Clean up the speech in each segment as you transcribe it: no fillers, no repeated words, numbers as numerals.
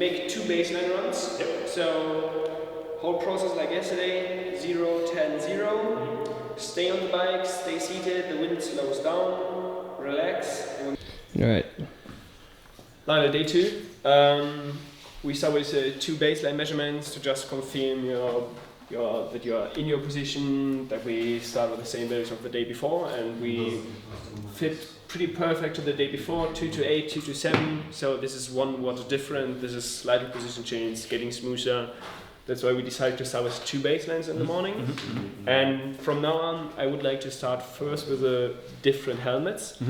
make 2 baseline runs. Yep. So whole process like yesterday, 0, 10, 0. Stay on the bike, stay seated, the wind slows down, relax. Alright. Now day 2, we start with 2 baseline measurements to just confirm that you're in your position, that we start with the same values of the day before, and we fit pretty perfect to the day before, 2 to 8, 2 to 7, so this is 1 watt different, this is slightly position change, getting smoother. That's why we decided to start with 2 baselines in the morning. And from now on, I would like to start first with the different helmets,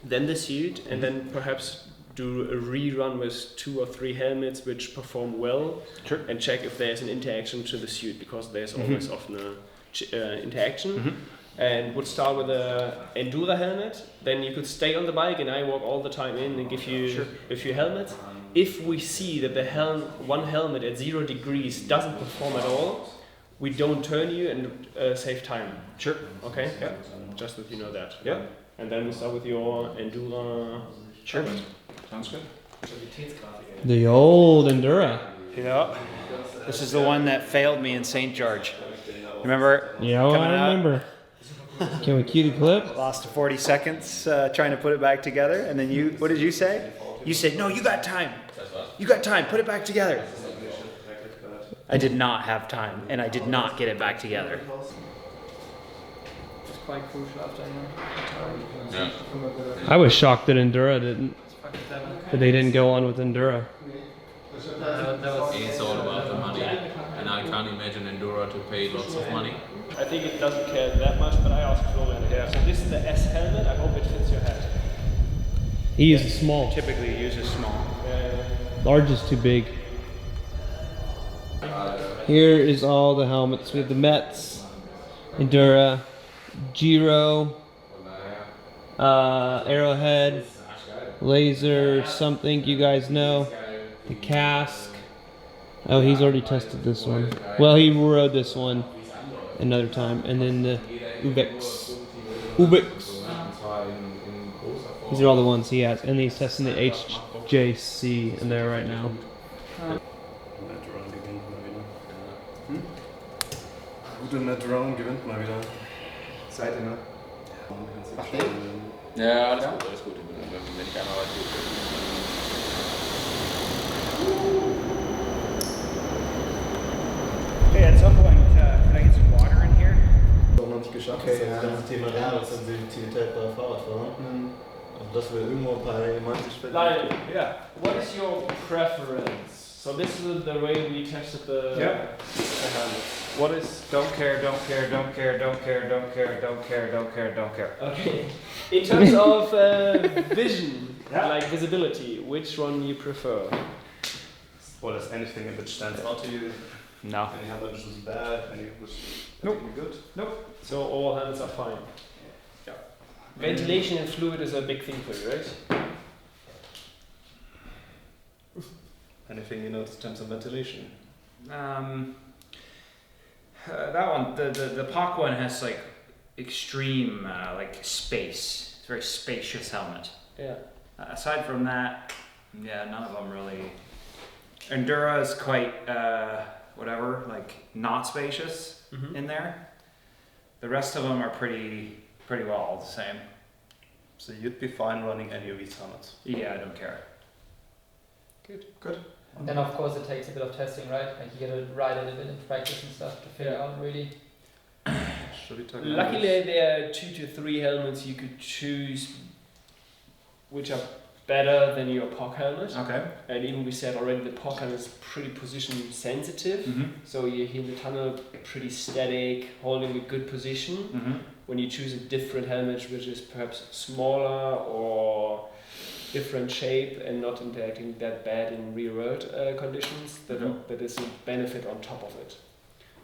then the suit, and then perhaps do a rerun with 2 or 3 helmets which perform well, and check if there's an interaction to the suit, because there's always often a interaction. And would start with a Endura helmet, then you could stay on the bike and I walk all the time in and give you a few helmets. If we see that the one helmet at 0 degrees doesn't perform at all, we don't turn you and save time. Sure. Okay? Yeah. Just that you know that. Yeah. And then we start with your Endura. Sure. Sounds good. The old Endura. Yeah. This is the one that failed me in St. George. Remember? Yeah, well, I remember. Can we cue the clip? Lost 40 seconds trying to put it back together, and then you, what did you say? You said, no, you got time. You got time, put it back together. I did not have time, and I did not get it back together. It's quite crucial after I was shocked that Endura didn't. That they didn't go on with Endura. It's all about the money, and I can't imagine Endura to pay lots of money. I think it doesn't care that much, but I asked Florian. Yeah. So this is the S helmet, I hope it fits your head. He uses small. Typically uses small. Large is too big. Here is all the helmets. We have the Mets, Endura, Giro, Arrowhead, Laser, something you guys know, the Cask. Oh, he's already tested this one. Well, he rode this one another time, and then the Ubex. These are all the ones he has, and he's testing the HJC in there right now. Gute Net-Round gewinnt mal wieder. Seite, ne? Ja, alles gut, alles gut. Wenn ich einmal weiß, Okay, at some point, could I get some water in here? Auch noch nicht geschafft. Okay, das ganze Thema Sensitivität bei Fahrradfahrern. Also dass wir irgendwo bei 90 Spät. Lionel, yeah. What is your preference? So this is the way we tested the helmets. What is? Don't care, don't care, don't care, don't care, don't care, don't care, don't care, don't care. Okay. In terms of vision, like visibility, which one you prefer? Or is anything that stands out to you? No. Any helmet which was bad? Any which Nope. good? Nope. So all helmets are fine. Yeah. Ventilation and fluid is a big thing for you, right? Anything in terms of ventilation? That one, the POC one has like extreme like space. It's a very spacious helmet. Yeah. Aside from that, yeah, none of them really. Endura is quite whatever, like not spacious in there. The rest of them are pretty well all the same. So you'd be fine running any of these helmets? Yeah, I don't care. Good. Then of course it takes a bit of testing, right? Like you gotta ride it a bit in practice and stuff to figure out really. Should we talk Luckily there are 2 to 3 helmets you could choose which are better than your POC helmet. Okay. And even we said already the POC helmet is pretty position sensitive. So you're here in the tunnel pretty static, holding a good position. When you choose a different helmet which is perhaps smaller or different shape and not interacting that bad in real world conditions, that is a benefit on top of it.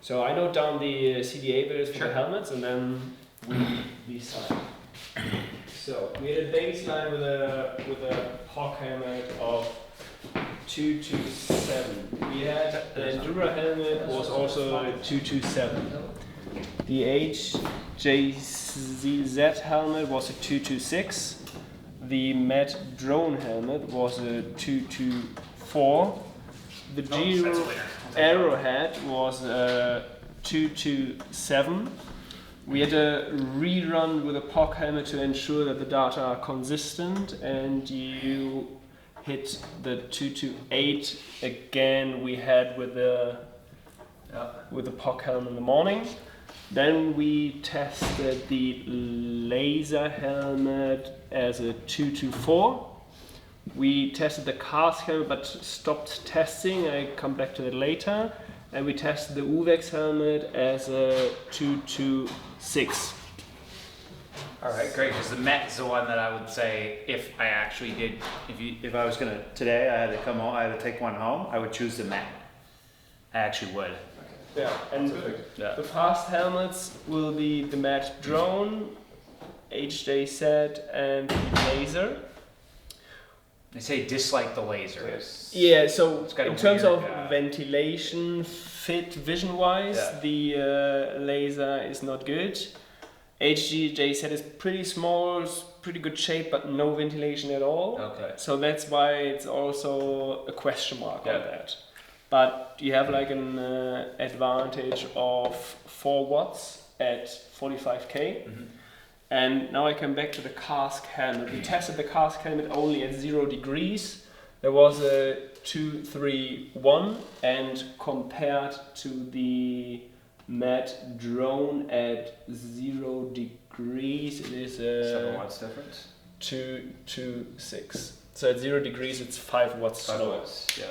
So I note down the CDA values for the helmets and then we decide. So we had a baseline with a POC helmet of 227. We had the Endura helmet was also 227. The HJZ helmet was a 226. The Met drone helmet was a 224. The Giro Arrowhead was 227. We had a rerun with a POC helmet to ensure that the data are consistent, and you hit the 228 again. We had with the POC helmet in the morning. Then we tested the laser helmet as a 224. We tested the cast helmet but stopped testing. I come back to that later. And we tested the UVEX helmet as a 226. Alright, great, because the Met is the one that I would say if I actually did, if I was gonna, today I had to come home, I had to take one home, I would choose the Met. I actually would. Yeah, and the fast helmets will be the Met Drone, HJZ, and the Laser. They say dislike the laser. Yeah, so got a in terms weird, of ventilation, fit, vision-wise, the Laser is not good. HJZ is pretty small, pretty good shape, but no ventilation at all. Okay. So that's why it's also a question mark on that. But you have like an advantage of 4 watts at 45k. Mm-hmm. And now I come back to the cask helmet. We tested the cask helmet only at 0 degrees. There was a 231, and compared to the Met Drone at 0 degrees, it is a 7 watts difference. 226. So at 0 degrees, it's 5 watts slower. Yeah.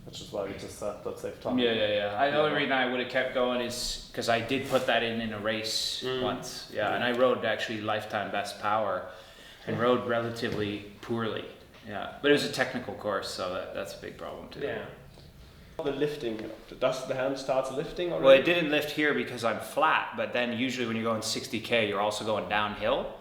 Which is why we just said let's save time. Yeah. The only reason I would have kept going is because I did put that in a race once. Yeah, and I rode actually lifetime best power, and rode relatively poorly. Yeah, but it was a technical course, so that's a big problem too. Yeah. The lifting, does the helm starts lifting already? Well, it didn't lift here because I'm flat, but then usually when you're going 60k, you're also going downhill,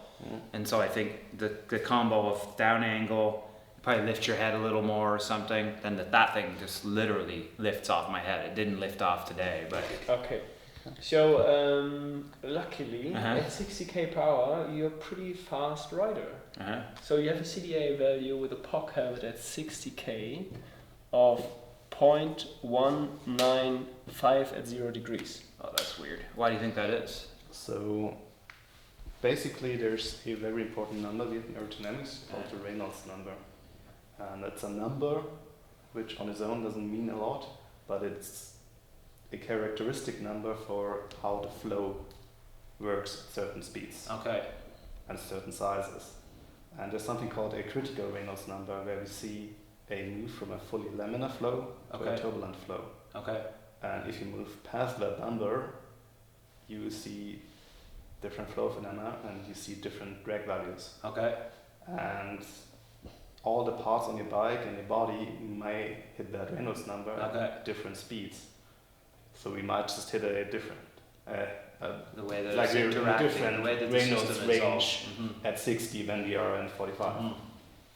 and so I think the combo of down angle, probably lift your head a little more or something, then that thing just literally lifts off my head. It didn't lift off today, but... Okay. So, luckily, at 60k power, you're a pretty fast rider. So you have a CDA value with a POC helmet at 60k of 0.195 at 0 degrees. Oh, that's weird. Why do you think that is? So basically there's a very important number in aerodynamics called the Reynolds number. And it's a number which on its own doesn't mean a lot, but it's a characteristic number for how the flow works at certain speeds. Okay. And certain sizes. And there's something called a critical Reynolds number where we see a move from a fully laminar flow to a turbulent flow. Okay. And if you move past that number, you see different flow phenomena and you see different drag values. Okay. And all the parts on your bike and your body may hit that Reynolds number at different speeds. So we might just hit a different, the way that like it's interacting, different the way that the Reynolds system range at 60 when we are in 45.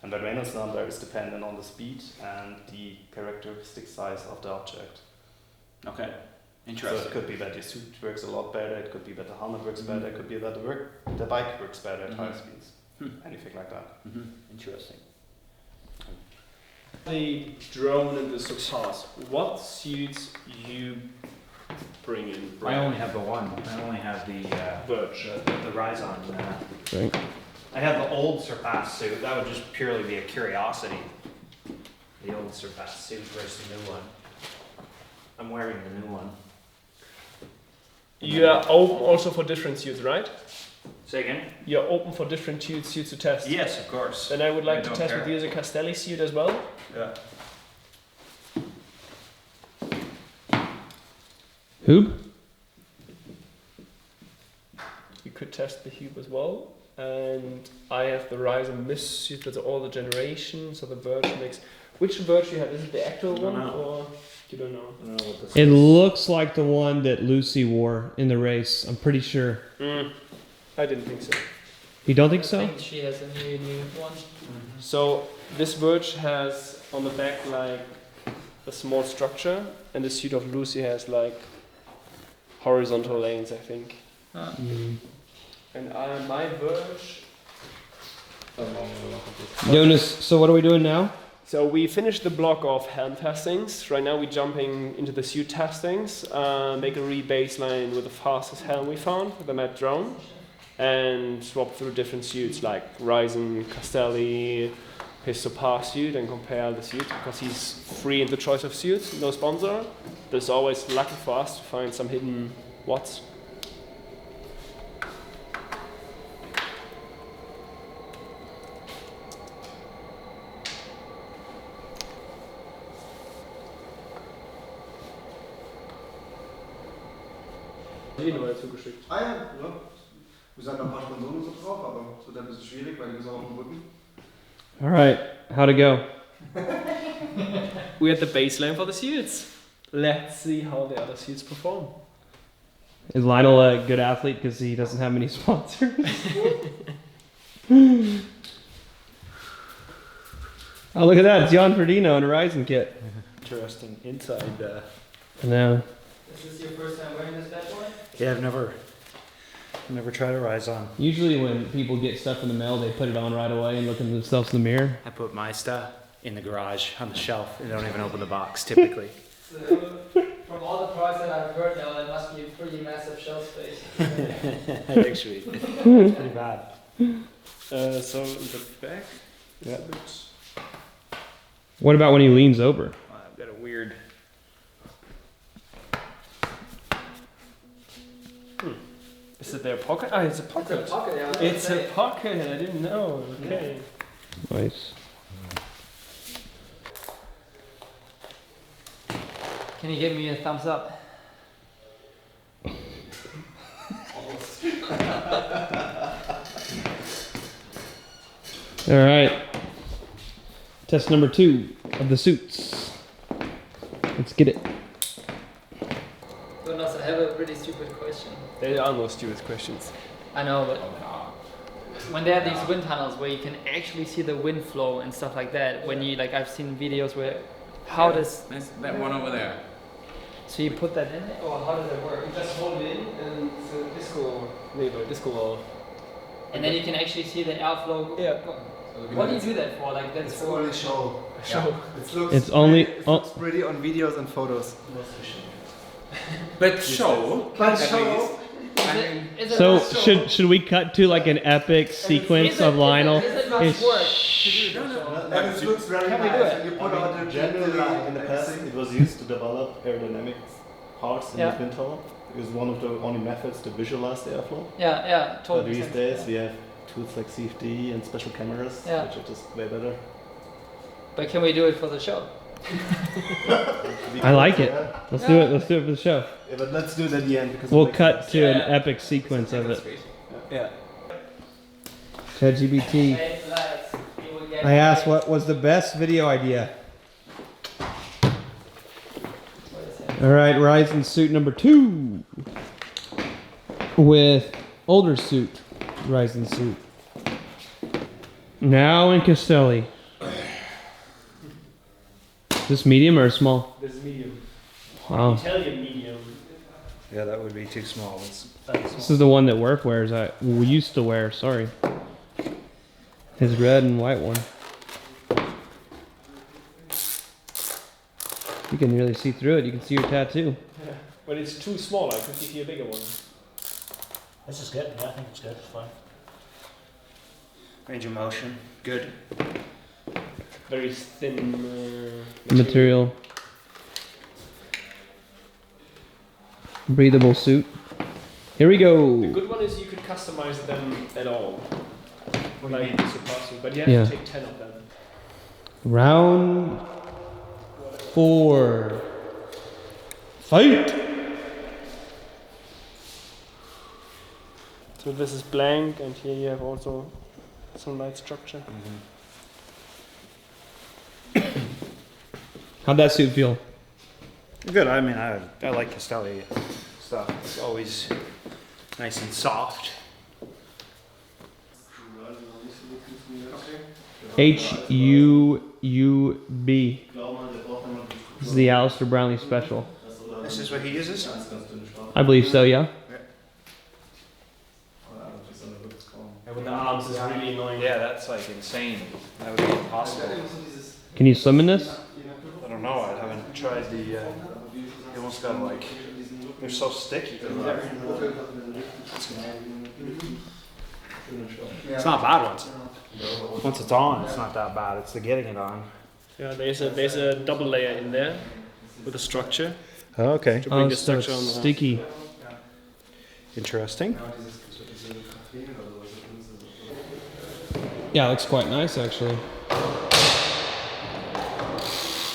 And that Reynolds number is dependent on the speed and the characteristic size of the object. Okay, So interesting. it could be that your suit works a lot better, it could be that the helmet works better, it could be that the bike works better at high speeds. Anything like that. Interesting. The drone and the Surpass, what suits you bring in? I only have the one. I only have the Verge. the Rizon. Right. I have the old Surpass suit. That would just purely be a curiosity. The old Surpass suit versus the new one. I'm wearing the new one. You are open also for different suits, right? Say again? You're open for different suits to test? Yes, of course. And I would like to don't test care. with you the Castelli suit as well. Yeah. Who? You could test the Hube as well. And I have the Rise and Mist suit with all the generations, so the Verge mix. Which Verge do you have? Is it the actual one or you don't know? I don't know what this It is. looks like the one that Lucy wore in the race. I'm pretty sure. I didn't think so. You don't think I so? think she has a new one. So this Verge has on the back like a small structure, and the suit of Lucy has like horizontal lanes, I think. And my Verge. Jonas, so what are we doing now? So we finished the block of helm testings. Right now we're jumping into the suit testings. Make a re-baseline with the fastest helm we found, the Met drone, and swap through different suits like Ryzen, Castelli, his Sopar suit, and compare the suit because he's free in the choice of suits, no sponsor. But it's always lucky for us to find some hidden watts. Zugeschickt. Ah ja. Wir sind ein paar Sponsoren so drauf, aber es wird ein bisschen schwierig, weil die müssen auch auf dem Rücken. All right, how'd it go? We had the baseline for the suits. Let's see how the other suits perform. Is Lionel a good athlete because he doesn't have many sponsors? Oh, look at that. It's Jan Ferdino in a Ryzen kit. Interesting inside. I know. Is this your first time wearing this bad boy? Yeah, I've never tried a Ryzen. Usually when people get stuff in the mail, they put it on right away and look at themselves in the mirror. I put my stuff in the garage on the shelf and don't even open the box typically. So, from all the price that I've heard now, that must be a pretty massive shelf space. Actually, it's pretty bad. So in the back, Yeah. What about when he leans over? I've got a weird. is it their pocket? Ah, it's a pocket. It's a pocket, yeah. It's a pocket. I didn't know. Okay. Nice. Can you give me a thumbs up? All right. Test number 2 of the suits. Let's get it. Jonas, I have a pretty stupid question. There are no stupid questions. I know, but when there are these wind tunnels where you can actually see the wind flow and stuff like that, when you like, I've seen videos where, how does, That's that one over there. so you put that in there, or how does it work? You just hold it in and it's a disco wall. And then you can actually see the airflow. Yeah. What do you do that for? Like that's It's for. only show. Show. It looks It's only- pretty, it looks pretty on videos and photos. But show. But at show. least. Is it So much- should we cut to like an epic sequence is it- of Lionel? Is it much It's- work to do this? And it looks very Can we nice. do it? And you I put out mean, the generally in the past it was used to develop aerodynamics parts in Yeah. the wind tunnel. It was one of the only methods to visualize the airflow. Yeah, But totally. these sense, days yeah. we have tools like CFD and special cameras, Yeah. which are just way better. But can we do it for the show? I like it. Yeah. Let's do it. Let's do it for the show. Yeah, but let's do it at the end because We'll it makes cut sense. to an epic sequence of it. Yeah. ChatGPT. Hey, lads, you will get I asked what was the best video idea. All right, Ryzen suit number 2 with older suit, Ryzen suit. Now in Castelli. Is this medium or small? This is medium. Wow. Italian medium. Yeah, that would be too small. It's This is the one that Worf wears. We used to wear. Sorry. His red and white one. You can really see through it. You can see your tattoo. Yeah. But it's too small. I could give you a bigger one. This is good. Yeah, I think it's good. It's fine. range of motion. Good. Very thin Material. Breathable suit. Here we The go. good one is you could customize them at all. What do you Like mean? you're supposed to, but you have Yeah. to take 10 of them. Round 4. Fight! So this is blank, and here you have also some light structure. How'd that suit feel? Good. I mean, I like Castelli stuff. It's always nice and soft. HUUB. This is the Alistair Brownlee special. This is what he uses. I believe so, yeah. And with the arms is really annoying. Yeah, that's like insane. That would be impossible. Can you swim in this? I don't know. I haven't tried the. You almost gotta like. They're so sticky. It's not bad once it's on. It's not that bad. It's the getting it on. Yeah, there's a double layer in there with a structure Oh, okay. to bring the so structure on it's the sticky. Interesting. Yeah, it looks quite nice actually.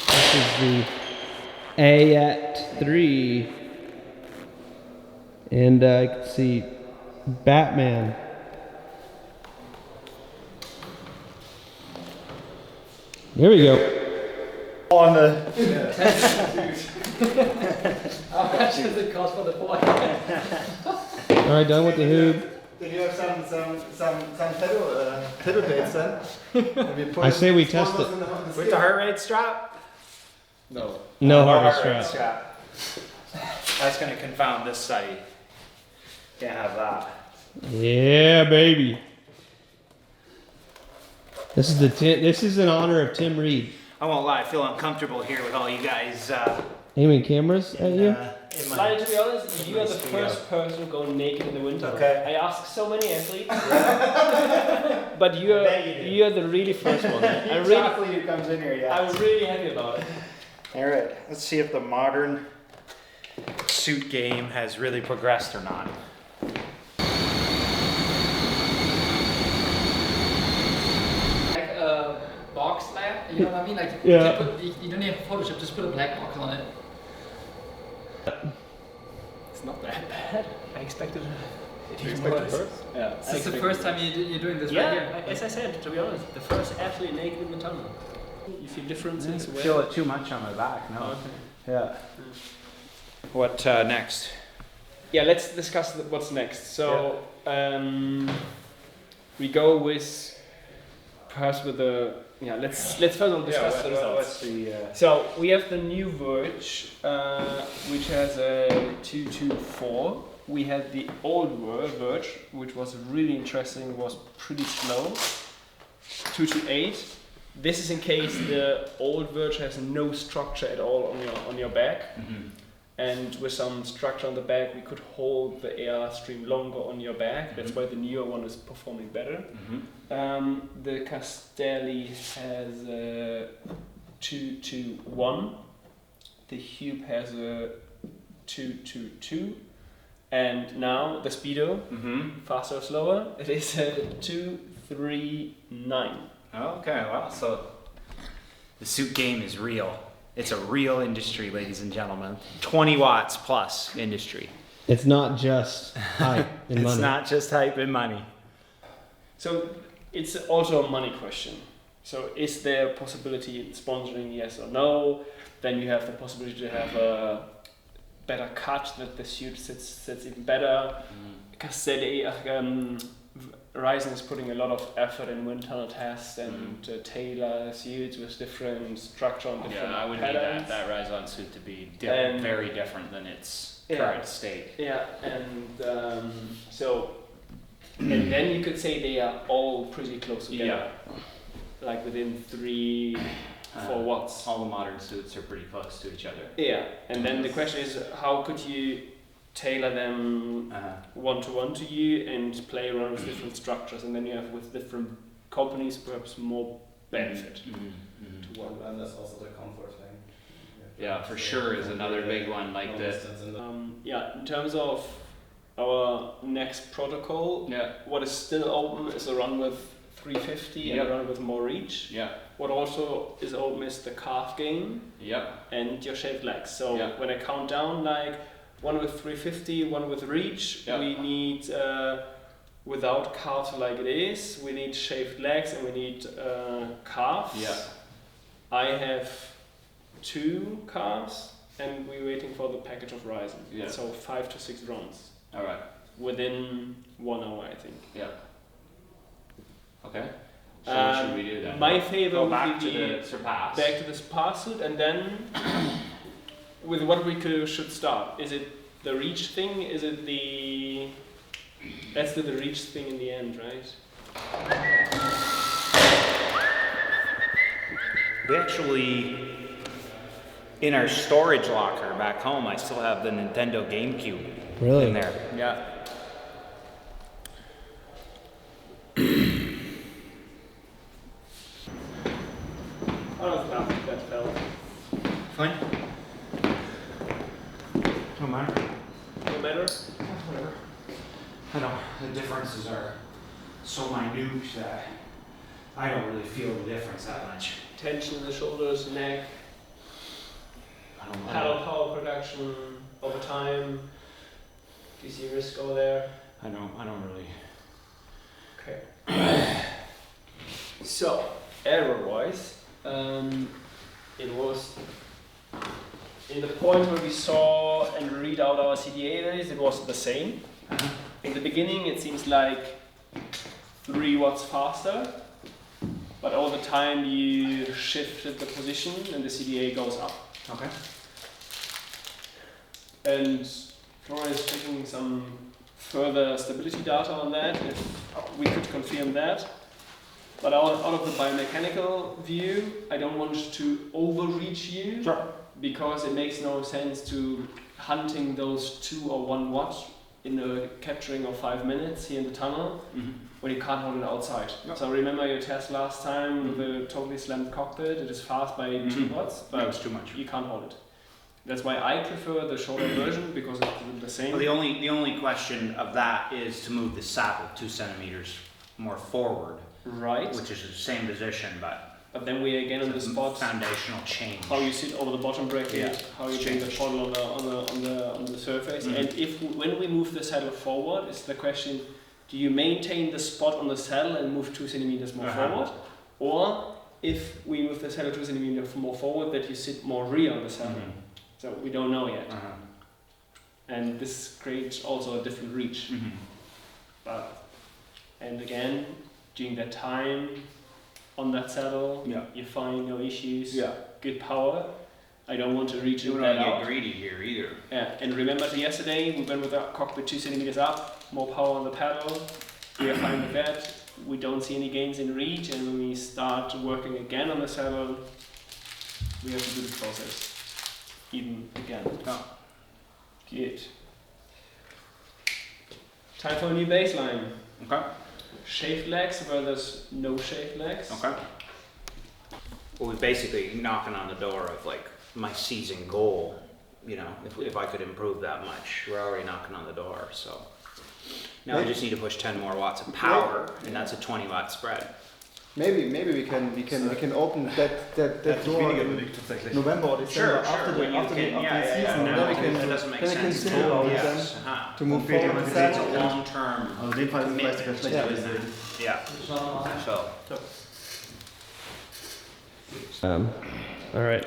This is the A3. And I can see Batman. There we go. On the. How much does it cost for the boy? All right, done with the hoop. Then you have some pedal dates then? I say we test it. With the heart rate strap? No. No Or hard heart rate strap. That's gonna confound this study. Can't have that. Yeah, baby. This is in honor of Tim Reed. I won't lie, I feel uncomfortable here with all you guys. Aiming cameras at you. In my Slightly, to be honest, you are the studio. first person to go naked in the winter. Okay. I ask so many athletes, but you are the really first one. I'm athlete who comes in here, yeah. I'm really happy about it. All right, let's see if the modern suit game has really progressed or not. Like a box layer, you know what I mean? Like Yeah. you don't need Photoshop, just put a black box on it. It's not that bad. I expected it. Yeah. This is the first time you're doing this right Yeah, here. as I said, to be honest, the first athlete naked in the tunnel. You feel differences? I feel it too much on my back, no. Okay. Yeah. What next? Yeah, let's discuss what's next. So we go with perhaps with the let's first of all discuss the results. What's the So we have the new Verge, which has a 224. We had the old Verge, which was really interesting, was pretty slow, 228. This is in case the old Verge has no structure at all on your back. Mm-hmm. And with some structure on the back, we could hold the air stream longer on your back. That's why the newer one is performing better. Mm-hmm. The Castelli has a 221. The Hube has a 222. And now the Speedo, faster or slower, it is a 239. Okay, well, so the suit game is real. It's a real industry, ladies and gentlemen. 20 watts plus industry. It's not just hype and money. It's not just hype and money. So it's also a money question. So is there a possibility in sponsoring, yes or no? Then you have the possibility to have a better cut, that the suit sits even better. Castelli, Ryzen is putting a lot of effort in wind tunnel tests and tailor suits with different structure on different Yeah, I would patterns. need that Ryzen suit to be And- very different than its Yeah. current state. Yeah, and and then you could say they are all pretty close together. Like within 3-4 watts. All the modern suits are pretty close to each other. Yeah, and then the question is, how could you tailor them one-to-one to you and play around with different structures, and then you have with different companies perhaps more benefit to one. And that's also the comfort thing. Yeah, for sure is another big one. Like the In terms of our next protocol, what is still open is a run with 350 and a run with more reach. What also is open is the calf game and your shaved legs. So when I count down, like one with 350, one with reach, we need without calves like it is, we need shaved legs and we need calves. I have 2 calves and we're waiting for the package of Ryzen. So 5 to 6 runs. Alright. Within 1 hour, I think. Okay. So what should we do then? My favorite Go would back be to the Surpass. back to the Surpass suit, and then with what we should start. Is it the reach thing? Is it the... Let's do the reach thing in the end, right? We actually, in our storage locker back home, I still have the Nintendo GameCube Really? in there. Yeah. That felt. Fine. No matter. No matter. Whatever. I know the differences are so minute that I don't really feel the difference that much. Tension in the shoulders, neck, I don't paddle power production over time. Do you see risk over there? I don't really. Okay. So, error-wise, it was in the point where we saw and read out our CDA values, it was the same. In the beginning, it seems like 3 watts faster, but over time you shifted the position and the CDA goes up. Okay. And Florian is checking some further stability data on that, if we could confirm that. But out of the biomechanical view, I don't want to overreach you, Sure. because it makes no sense to hunting those 2 or 1 watt in a capturing of 5 minutes here in the tunnel when you can't hold it outside. Yep. So remember your test last time with the totally slammed cockpit, it is fast by 2 watts, but That was too much. you can't hold it. That's why I prefer the shorter version, because it's the same. Well, the only question of that is to move the saddle 2 centimeters more forward, Right. which is the same position, but But then we again on the it's a spot, foundational change. how you sit over the bottom bracket, Yeah. how you bring the Change. paddle on the surface, and when we move the saddle forward, is the question: do you maintain the spot on the saddle and move 2 centimeters more forward, or if we move the saddle 2 centimeters more forward, that you sit more rear on the saddle? So we don't know yet, and this creates also a different reach. But and again, during that time on that saddle, you find no issues, good power. I don't want to reach You it don't that want to out. get greedy here either. Yeah, and remember to yesterday, we went with the cockpit 2 centimeters up, more power on the paddle. We are fine with that. We don't see any gains in reach, and when we start working again on the saddle, we have to do the process even again. Good. Time for a new baseline. Okay. Shaved legs versus no shaved legs. Okay. Well, we're basically knocking on the door of like my season goal. You know, if I could improve that much, we're already knocking on the door. So now we just need to push 10 more watts of power, and that's a 20 watt spread. Maybe we can open that door in November or December after the season, and then we can think about it then to move forward with that. It's a long-term Also in dem Fall ist es vielleicht sogar schlechter gewesen. Yeah. So. All right.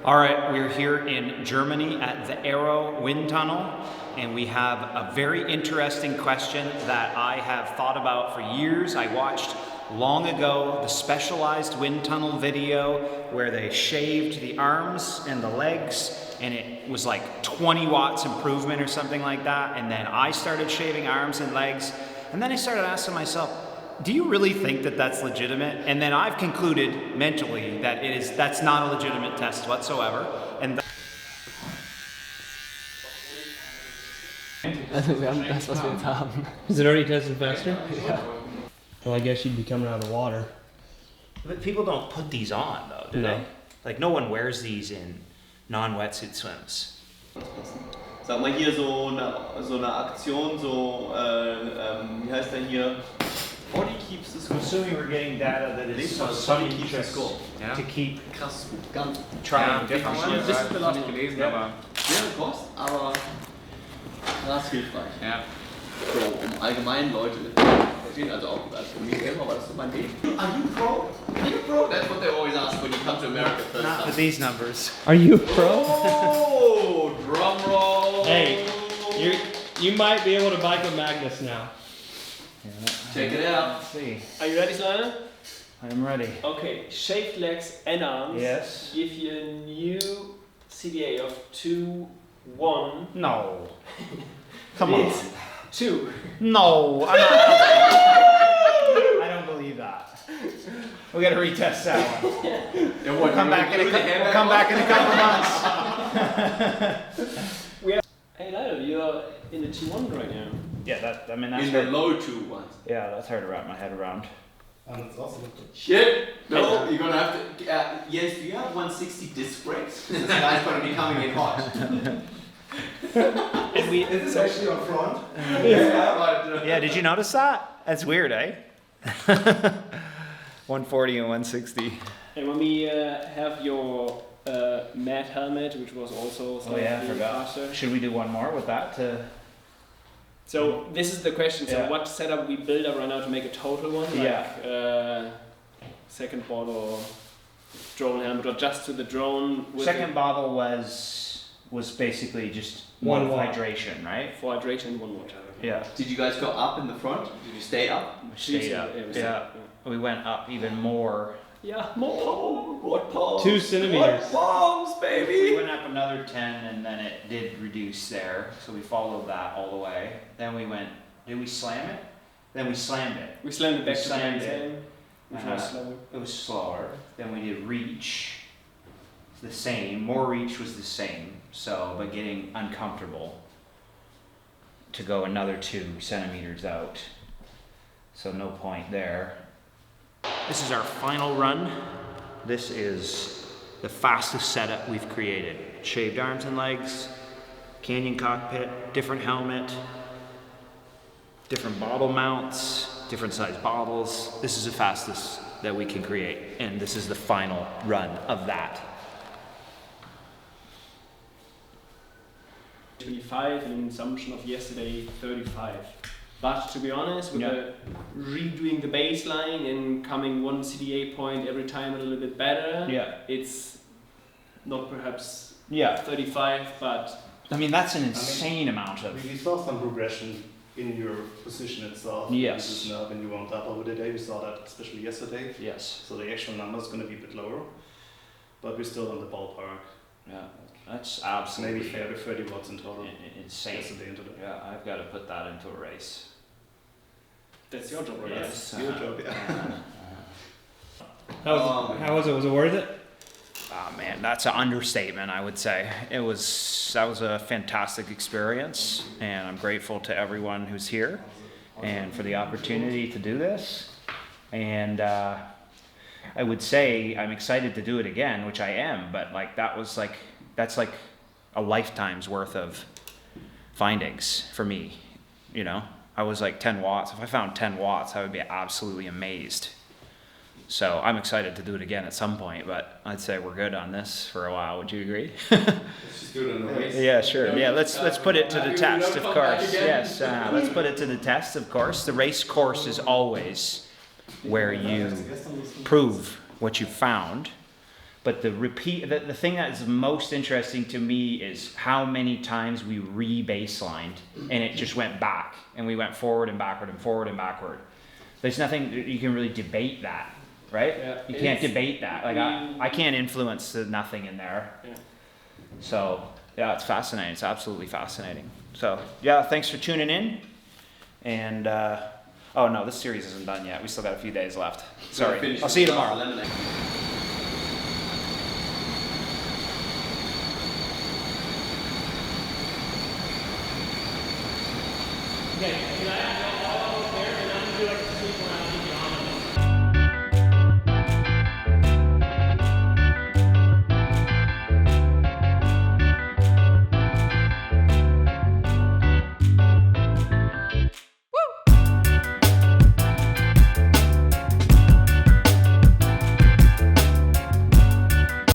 All right, we're here in Germany at the Aero Wind Tunnel, and we have a very interesting question that I have thought about for years. I watched long ago the specialized wind tunnel video where they shaved the arms and the legs, and it was like 20 watts improvement or something like that. And then I started shaving arms and legs, and then I started asking myself, do you really think that that's legitimate? And then I've concluded mentally that that's not a legitimate test whatsoever. And Also wir haben das, was wir jetzt haben. Is it already testing faster? Well, I guess you'd be coming out of the water. But people don't put these on though, do they? Like no one wears these in non-wetsuit swims. Sag mal hier so eine Aktion, wie heißt der hier? Body keeps the score. Assuming we're getting data that is so Body keeps the score. to keep Krass, ganz. trying different ones. Das habe ich gelesen, aber. Schwere Kost, aber krass hilfreich. Ja. So, um allgemein Leute verstehen, also auch für mich selber war das so mein Ding. Are you pro? Are you pro? That's what they always ask when you come to America first Not time. with these numbers. Are you a pro? Oh, drum roll! Hey, you might be able to bike with Magnus now. Check it out. Let's see. Are you ready, Slana? I'm ready. Okay, shaved legs and arms Yes. give you a new CDA of 2-1. No. Come on. It's 2. No. I don't believe that. We got to retest that one. Then We'll come back in a couple months. Hey Lyle, you're in the T1 right now. Yeah, that's in hard. the low 2 ones. Yeah, that's hard to wrap my head around. And it's also Shit! No, you're gonna have to. Yes, do you have 160 disc brakes? This guy's gonna be coming in hot. Is this actually on front? Yeah, did you notice that? That's weird, eh? 140 and 160. And when we have your matte helmet, which was also slightly faster. Should we do one more with that to? So this is the question. So Yeah. what setup we build up right now to make a total one? Like, second bot or drone helmet, or just to the drone? With Second bottle was basically just One more watt. hydration, right? for hydration and 1 more. Yeah. Did you guys go up in the front? Did you stay up? Stayed up. Yeah, we stayed Yeah. up, We went up even more. Yeah, more. What palms? 2 centimeters. What palms, We baby? went up another 10 and then it did reduce there. So we followed that all the way. Then we went, did we slam it? Then we slammed it. We slammed it back We to slammed the it. same, which was slower. It was slower. Then we did reach. The same. More reach was the same. So, but getting uncomfortable to go another 2 centimeters out. So no point there. This is our final run. This is the fastest setup we've created. Shaved arms and legs, canyon cockpit, different helmet, different bottle mounts, different size bottles. This is the fastest that we can create, and this is the final run of that. 25 and assumption of yesterday 35. But to be honest, with the redoing the baseline and coming 1 CDA point every time a little bit better, it's not perhaps 35, but I mean, that's an insane amount of. We saw some progression in your position itself. Yes. When you warmed up over the day, we saw that especially yesterday. Yes. So the actual number is going to be a bit lower, but we're still in the ballpark. Yeah, that's absolutely Maybe 30 watts in total. Insane. Yesterday and today. Yeah, I've got to put that into a race. that's your job, right? Yes. Your job, yeah. How was it? Was it worth it? Oh man, that's an understatement, I would say. That was a fantastic experience, and I'm grateful to everyone who's here and for the opportunity to do this. And I would say I'm excited to do it again, which I am, but that's like a lifetime's worth of findings for me, you know? I was like 10 watts. If I found 10 watts, I would be absolutely amazed. So I'm excited to do it again at some point, but I'd say we're good on this for a while. Would you agree? Let's just do it in a race. Yeah, sure. Yeah, let's put it to the test, of course. Yes, let's put it to the test, of course. The race course is always where you prove what you found. But the thing that is most interesting to me is how many times we re-baselined and it just went back, and we went forward and backward and forward and backward. There's nothing you can really debate that, right? Yeah, you can't debate that. Like I can't influence the nothing in there. Yeah. So yeah, it's fascinating. It's absolutely fascinating. So yeah, thanks for tuning in. And oh no, this series isn't done yet. We still got a few days left. Sorry. I'll see you tomorrow. Okay,